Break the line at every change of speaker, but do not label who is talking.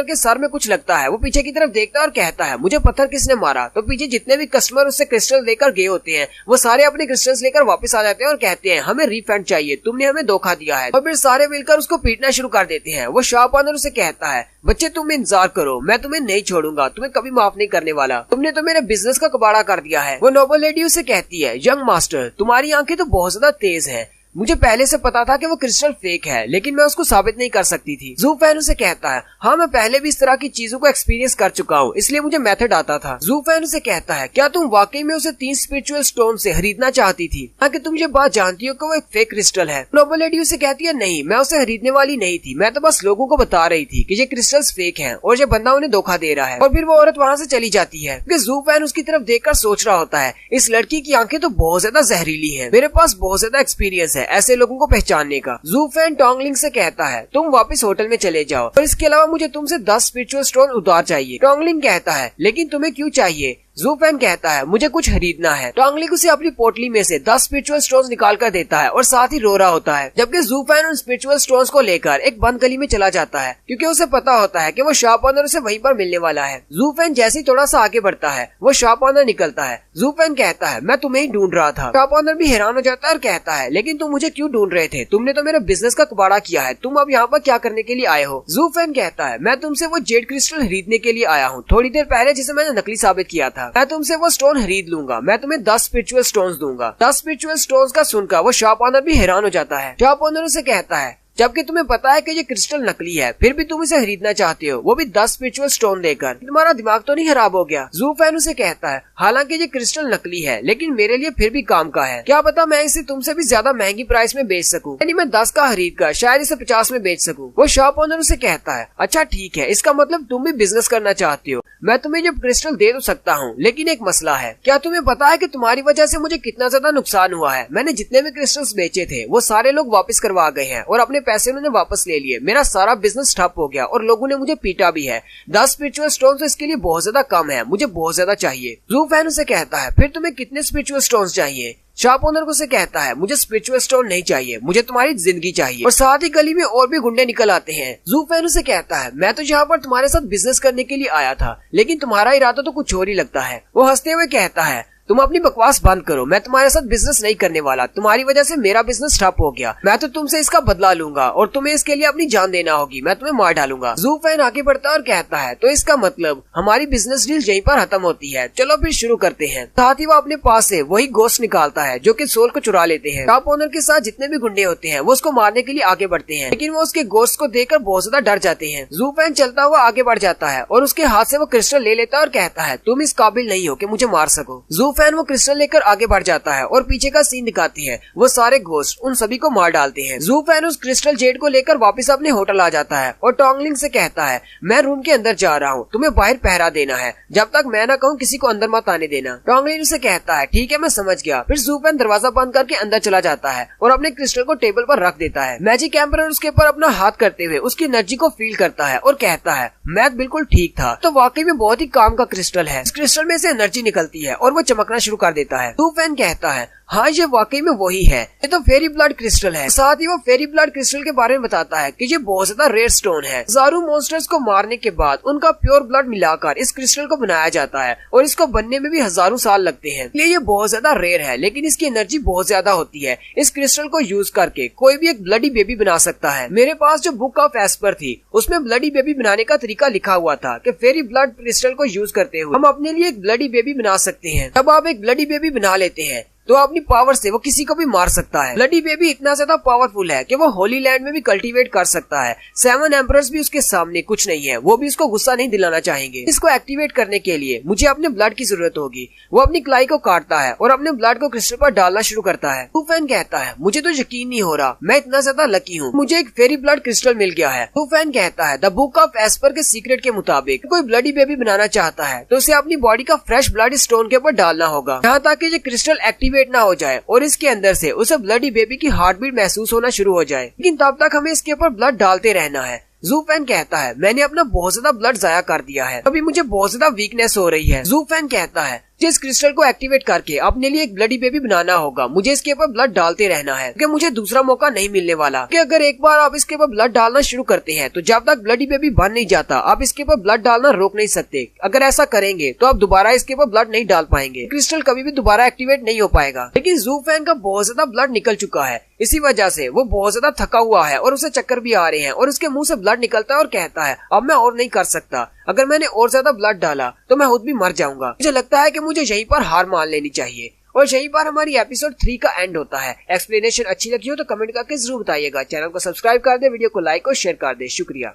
के सर में कुछ लगता है। वो पीछे की तरफ देखता है और कहता है मुझे पत्थर किसने मारा। तो पीछे जितने भी कस्टमर उससे क्रिस्टल लेकर गए होते हैं वो सारे अपने क्रिस्टल्स लेकर वापस आ जाते हैं और कहते हैं हमें रिफंड चाहिए, तुमने हमें धोखा दिया है। और फिर सारे मिलकर उसको पीटना शुरू कर देते हैं। वो शॉप ओनर उसे कहता है बच्चे तुम इंतजार करो, मैं तुम्हें नहीं छोड़ूंगा, तुम्हें कभी माफ नहीं करने वाला, तुमने तो मेरे बिजनेस का कबाड़ा कर दिया है। वो नोबल लेडी उसे कहती है यंग मास्टर तुम्हारी आंखें तो बहुत ज्यादा तेज है, मुझे पहले से पता था कि वो क्रिस्टल फेक है लेकिन मैं उसको साबित नहीं कर सकती थी। जू फैन उसे कहता है हाँ मैं पहले भी इस तरह की चीजों को एक्सपीरियंस कर चुका हूँ, इसलिए मुझे मेथड आता था। जू फैन उसे कहता है क्या तुम वाकई में उसे 3 स्पिरिचुअल स्टोन से खरीदना चाहती थी, कि तुम ये बात जानती हो कि वो एक फेक क्रिस्टल है। नोबल लेडी उसे कहती है नहीं, मैं उसे खरीदने वाली नहीं थी, मैं तो बस लोगों को बता रही थी कि ये क्रिस्टल्स फेक हैं और ये बंदा उन्हें धोखा दे रहा है। और फिर वो औरत वहाँ से चली जाती है। जू फैन उसकी तरफ देखकर सोच रहा होता है इस लड़की की आंखें तो बहुत ज्यादा जहरीली है, मेरे पास बहुत ज्यादा एक्सपीरियंस है ऐसे लोगों को पहचानने का। जू फैन टोंगलिंग से कहता है तुम वापस होटल में चले जाओ और इसके अलावा मुझे तुमसे 10 स्पिरिचुअल स्टोन उधार चाहिए। टोंगलिंग कहता है लेकिन तुम्हें क्यों चाहिए? जू फैन कहता है मुझे कुछ खरीदना है। टोंगलिंग उसे अपनी पोटली में से 10 स्पिरिचुअल स्टोन्स निकाल कर देता है और साथ ही रो रहा होता है, जबकि जू फैन उन स्पिरिचुअल स्टोन्स को लेकर एक बंद गली में चला जाता है क्योंकि उसे पता होता है कि वो शॉप ओनर उसे वहीं पर मिलने वाला है। जू फैन जैसे ही थोड़ा सा आगे बढ़ता है वो शॉप ओनर निकलता है। जू फैन कहता है मैं तुम्हें ही ढूंढ रहा था। शॉप ओनर भी हैरान हो जाता है और कहता है लेकिन तुम मुझे क्यों ढूंढ रहे थे, तुमने तो मेरे बिजनेस का कबाड़ा किया है, तुम अब यहाँ पर क्या करने के लिए आए हो? जू फैन कहता है मैं तुमसे वो जेड क्रिस्टल खरीदने के लिए आया हूँ, थोड़ी देर पहले जिसे मैंने नकली साबित किया था। मैं तुमसे वो स्टोन खरीद लूंगा, मैं तुम्हें 10 स्पिरिचुअल स्टोन्स दूंगा। 10 स्पिरिचुअल स्टोन्स का सुनकर वो शॉप ओनर भी हैरान हो जाता है। शॉप ओनर उसे कहता है जबकि तुम्हें पता है कि ये क्रिस्टल नकली है फिर भी तुम इसे खरीदना चाहते हो, वो भी 10 स्पिरिचुअल स्टोन देकर, तुम्हारा दिमाग तो नहीं खराब हो गया? जू फैन उसे कहता है हालांकि ये क्रिस्टल नकली है लेकिन मेरे लिए फिर भी काम का है, क्या पता मैं इसे तुमसे भी ज्यादा महंगी प्राइस में बेच सकूं, यानी मैं 10 का खरीद कर शायद इसे 50 में बेच सकूं। वो शॉप ओनर उसे कहता है अच्छा ठीक है, इसका मतलब तुम भी बिजनेस करना चाहती हो, मैं तुम्हें ये क्रिस्टल दे तो सकता हूँ लेकिन एक मसला है, क्या तुम्हें पता है कि तुम्हारी वजह से मुझे कितना ज्यादा नुकसान हुआ है? मैंने जितने भी क्रिस्टल्स बेचे थे वो सारे लोग वापस करवा गए हैं और अपने पैसे उन्होंने वापस ले लिए, मेरा सारा बिजनेस ठप हो गया और लोगों ने मुझे पीटा भी है। 10 स्पिरिचुअल स्टोन्स तो इसके लिए बहुत ज्यादा कम है, मुझे बहुत ज्यादा चाहिए। जू फैन उसे कहता है फिर तुम्हें कितने स्पिरिचुअल स्टोन्स चाहिए? शॉप ओनर को से कहता है मुझे स्पिरिचुअल स्टोन नहीं चाहिए, मुझे तुम्हारी जिंदगी चाहिए। और साथ ही गली में और भी गुंडे निकल आते हैं। जू फैन उसे कहता है मैं तो यहाँ पर तुम्हारे साथ बिजनेस करने के लिए आया था लेकिन तुम्हारा इरादा तो कुछ और ही लगता है। वो हंसते हुए कहता है तुम अपनी बकवास बंद करो, मैं तुम्हारे साथ बिजनेस नहीं करने वाला, तुम्हारी वजह से मेरा बिजनेस ठप हो गया, मैं तो तुमसे इसका बदला लूंगा और तुम्हें इसके लिए अपनी जान देना होगी, मैं तुम्हें मार डालूंगा। जू फैन आगे बढ़ता है और कहता है तो इसका मतलब हमारी बिजनेस डील यहीं पर खत्म होती है, चलो फिर शुरू करते हैं। साथ ही वो अपने पास से वही गोश्त निकालता है जो कि सोल को चुरा लेते हैं। शॉप ओनर के साथ जितने भी गुंडे होते हैं वो उसको मारने के लिए आगे बढ़ते हैं लेकिन वो उसके गोश्त को देखकर बहुत ज्यादा डर जाते हैं। जू फैन चलता हुआ आगे बढ़ जाता है और उसके हाथ से वो क्रिस्टल ले लेता है और कहता है तुम इस काबिल नहीं हो कि मुझे मार सको। जू फैन वो क्रिस्टल लेकर आगे बढ़ जाता है और पीछे का सीन दिखाती है, वो सारे घोस्ट उन सभी को मार डालते हैं। जू फैन उस क्रिस्टल जेड को लेकर वापस अपने होटल आ जाता है और टोंगलिंग से कहता है मैं रूम के अंदर जा रहा हूँ, तुम्हें बाहर पहरा देना है, जब तक मैं ना कहूँ किसी को अंदर मत आने देना। टोंगलिंग से कहता है ठीक है मैं समझ गया। फिर जू फैन दरवाजा बंद करके अंदर चला जाता है और अपने क्रिस्टल को टेबल पर रख देता है। मैजिक एम्परर उसके ऊपर अपना हाथ करते हुए उसकी एनर्जी को फील करता है और कहता है मैथ बिल्कुल ठीक था, तो वाकई में बहुत ही काम का क्रिस्टल है। इस क्रिस्टल में से एनर्जी निकलती है और वो चमकना शुरू कर देता है। जू फैन कहता है हाँ ये वाकई में वही है, ये तो फेरी ब्लड क्रिस्टल है। साथ ही वो फेरी ब्लड क्रिस्टल के बारे में बताता है कि ये बहुत ज्यादा रेयर स्टोन है। हजारों मॉन्स्टर्स को मारने के बाद उनका प्योर ब्लड मिलाकर इस क्रिस्टल को बनाया जाता है और इसको बनने में भी हजारों साल लगते हैं, इसलिए ये बहुत ज्यादा रेयर है लेकिन इसकी एनर्जी बहुत ज्यादा होती है। इस क्रिस्टल को यूज करके कोई भी एक ब्लडी बेबी बना सकता है। मेरे पास जो बुक ऑफ एस्पर थी उसमें ब्लडी बेबी बनाने का तरीका लिखा हुआ था कि फेरी ब्लड क्रिस्टल को यूज करते हुए हम अपने लिए एक ब्लडी बेबी बना सकते हैं। जब आप एक ब्लडी बेबी बना लेते हैं तो अपनी पावर से वो किसी को भी मार सकता है। ब्लडी बेबी इतना ज्यादा पावरफुल है कि वो होली लैंड में भी कल्टीवेट कर सकता है। 7 एम्परर्स भी उसके सामने कुछ नहीं है, वो भी उसको गुस्सा नहीं दिलाना चाहेंगे। इसको एक्टिवेट करने के लिए मुझे अपने ब्लड की जरूरत होगी। वो अपनी क्लाई को काटता है और अपने ब्लड को क्रिस्टल पर डालना शुरू करता है। जू फैन कहता है मुझे तो यकीन नहीं हो रहा, मैं इतना ज्यादा लकी हूँ, मुझे एक फेरी ब्लड क्रिस्टल मिल गया है। जू फैन कहता है द बुक ऑफ एस्पर के सीक्रेट के मुताबिक कोई ब्लडी बेबी बनाना चाहता है तो उसे अपनी बॉडी का फ्रेश ब्लड स्टोन के ऊपर डालना होगा, यहाँ ताकि ये क्रिस्टल एक्टिवेट ना हो जाए और इसके अंदर से उसे ब्लडी बेबी की हार्ट बीट महसूस होना शुरू हो जाए। लेकिन तब तक हमें इसके ऊपर ब्लड डालते रहना है। जू फैन कहता है मैंने अपना बहुत ज्यादा ब्लड जाया कर दिया है, अभी मुझे बहुत ज्यादा वीकनेस हो रही है। जू फैन कहता है मुझे इस क्रिस्टल को एक्टिवेट करके अपने लिए एक ब्लडी बेबी बनाना होगा। मुझे इसके ऊपर ब्लड डालते रहना है क्योंकि मुझे दूसरा मौका नहीं मिलने वाला। कि अगर एक बार आप इसके ऊपर ब्लड डालना शुरू करते हैं तो जब तक ब्लडी बेबी बन नहीं जाता आप इसके ऊपर ब्लड डालना रोक नहीं सकते। अगर ऐसा करेंगे तो आप दोबारा इसके ऊपर ब्लड नहीं डाल पाएंगे, क्रिस्टल कभी भी दोबारा एक्टिवेट नहीं हो पाएगा। लेकिन ज़ू फैन का बहुत ज्यादा ब्लड निकल चुका है, इसी वजह से वो बहुत ज्यादा थका हुआ है और उसे चक्कर भी आ रहे हैं और उसके मुंह से ब्लड निकलता है और कहता है अब मैं और नहीं कर सकता, अगर मैंने और ज्यादा ब्लड डाला तो मैं खुद भी मर जाऊंगा। मुझे लगता है कि मुझे यहीं पर हार मान लेनी चाहिए। और यहीं पर हमारी एपिसोड 3 का एंड होता है। एक्सप्लेनेशन अच्छी लगी हो तो कमेंट करके जरूर बताइएगा। चैनल को सब्सक्राइब कर दे, वीडियो को लाइक और शेयर कर दे। शुक्रिया।